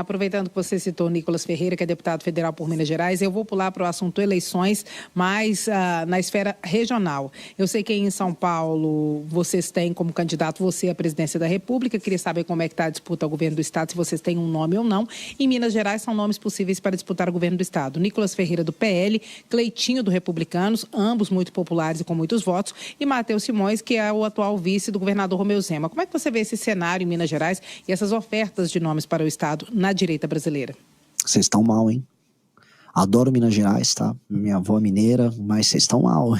Aproveitando que você citou o Nicolas Ferreira, que é deputado federal por Minas Gerais, eu vou pular para o assunto eleições, mas na esfera regional. Eu sei que em São Paulo vocês têm como candidato você à presidência da República. Queria saber como é que está a disputa ao governo do Estado, se vocês têm um nome ou não. Em Minas Gerais são nomes possíveis para disputar o governo do Estado. Nicolas Ferreira do PL, Cleitinho do Republicanos, ambos muito populares e com muitos votos, e Matheus Simões, que é o atual vice do governador Romeu Zema. Como é que você vê esse cenário em Minas Gerais e essas ofertas de nomes para o Estado na direita brasileira? Vocês estão mal, hein? Adoro Minas Gerais, tá? Minha avó é mineira, mas vocês estão mal.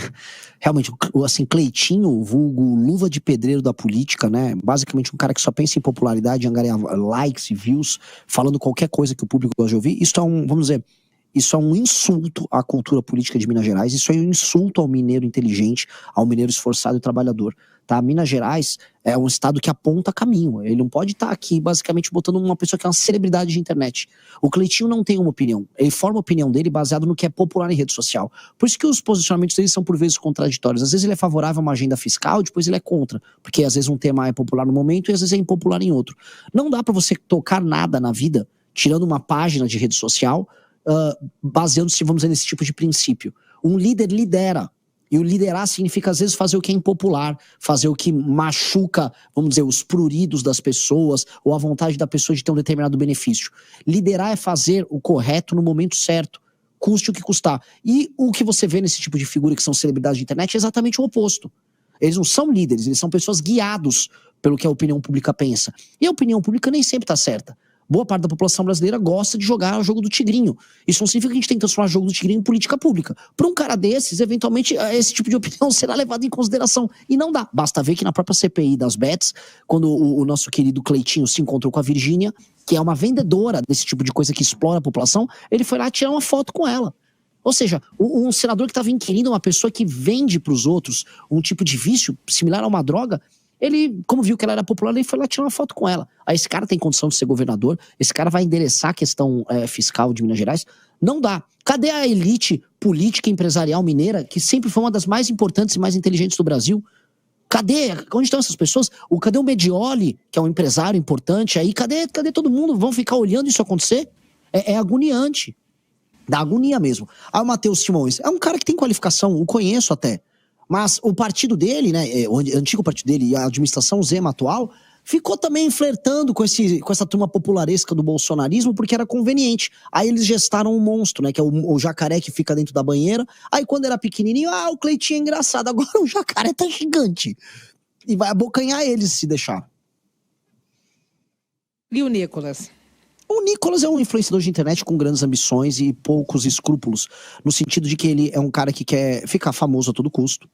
Realmente, assim, Cleitinho, vulgo luva de pedreiro da política, né? Basicamente um cara que só pensa em popularidade, em angariar likes e views, falando qualquer coisa que o público gosta de ouvir. Isso é vamos dizer, isso é um insulto à cultura política de Minas Gerais, isso é um insulto ao mineiro inteligente, ao mineiro esforçado e trabalhador. Tá? Minas Gerais é um estado que aponta caminho. Ele não pode estar aqui basicamente botando uma pessoa que é uma celebridade de internet. O Cleitinho não tem uma opinião. Ele forma a opinião dele baseado no que é popular em rede social. Por isso que os posicionamentos dele são por vezes contraditórios. Às vezes ele é favorável a uma agenda fiscal, depois ele é contra. Porque às vezes um tema é popular no momento e às vezes é impopular em outro. Não dá pra você tocar nada na vida, tirando uma página de rede social, baseando-se, vamos dizer, nesse tipo de princípio. Um líder lidera. E o liderar significa, às vezes, fazer o que é impopular, fazer o que machuca, vamos dizer, os pruridos das pessoas, ou a vontade da pessoa de ter um determinado benefício. Liderar é fazer o correto no momento certo, custe o que custar. E o que você vê nesse tipo de figura que são celebridades de internet é exatamente o oposto. Eles não são líderes, eles são pessoas guiados pelo que a opinião pública pensa. E a opinião pública nem sempre está certa. Boa parte da população brasileira gosta de jogar o jogo do tigrinho. Isso não significa que a gente tem que transformar o jogo do tigrinho em política pública. Para um cara desses, eventualmente, esse tipo de opinião será levado em consideração. E não dá. Basta ver que na própria CPI das bets, quando o nosso querido Cleitinho se encontrou com a Virgínia, que é uma vendedora desse tipo de coisa que explora a população, ele foi lá tirar uma foto com ela. Ou seja, um senador que estava inquirindo uma pessoa que vende para os outros um tipo de vício similar a uma droga, ele, como viu que ela era popular, ele foi lá tirar uma foto com ela. Aí esse cara tem condição de ser governador, esse cara vai endereçar a questão fiscal de Minas Gerais. Não dá. Cadê a elite política e empresarial mineira, que sempre foi uma das mais importantes e mais inteligentes do Brasil? Cadê? Onde estão essas pessoas? Cadê o Medioli, que é um empresário importante aí? Cadê todo mundo? Vão ficar olhando isso acontecer? É agoniante. Dá agonia mesmo. Aí o Matheus Simões é um cara que tem qualificação, o conheço até. Mas o partido dele, né, o antigo partido dele e a administração Zema atual, ficou também flertando com essa turma popularesca do bolsonarismo porque era conveniente. Aí eles gestaram um monstro, né, que é o jacaré que fica dentro da banheira. Aí quando era pequenininho, o Cleitinho é engraçado. Agora o jacaré tá gigante. E vai abocanhar eles se deixar. E o Nicolas? O Nicolas é um influenciador de internet com grandes ambições e poucos escrúpulos, no sentido de que ele é um cara que quer ficar famoso a todo custo.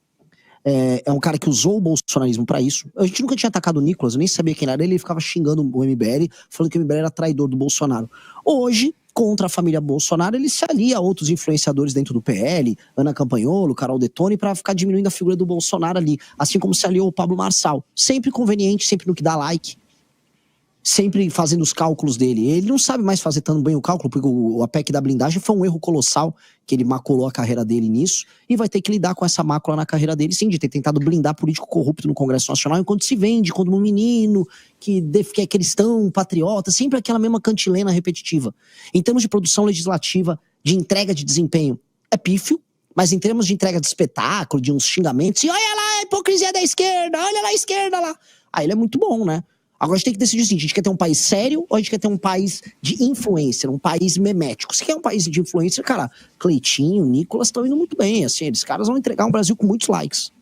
É um cara que usou o bolsonarismo pra isso. A gente nunca tinha atacado o Nicolas, eu nem sabia quem era ele ficava xingando o MBL, falando que o MBL era traidor do Bolsonaro. Hoje, contra a família Bolsonaro, ele se alia a outros influenciadores dentro do PL, Ana Campanholo, Carol Detone, pra ficar diminuindo a figura do Bolsonaro ali, assim como se aliou o Pablo Marçal. Sempre conveniente, sempre no que dá like. Sempre fazendo os cálculos dele. Ele não sabe mais fazer tão bem o cálculo, porque a PEC da blindagem foi um erro colossal, que ele maculou a carreira dele nisso, e vai ter que lidar com essa mácula na carreira dele, sim, de ter tentado blindar político corrupto no Congresso Nacional, enquanto se vende como um menino que é cristão, patriota, sempre aquela mesma cantilena repetitiva. Em termos de produção legislativa, de entrega de desempenho, é pífio, mas em termos de entrega de espetáculo, de uns xingamentos, e olha lá a hipocrisia da esquerda, olha lá a esquerda lá. Aí ele é muito bom, né? Agora a gente tem que decidir o seguinte, a gente quer ter um país sério ou a gente quer ter um país de influencer, um país memético? Se quer um país de influencer, cara, Cleitinho, Nicolas estão indo muito bem, assim, eles caras vão entregar um Brasil com muitos likes.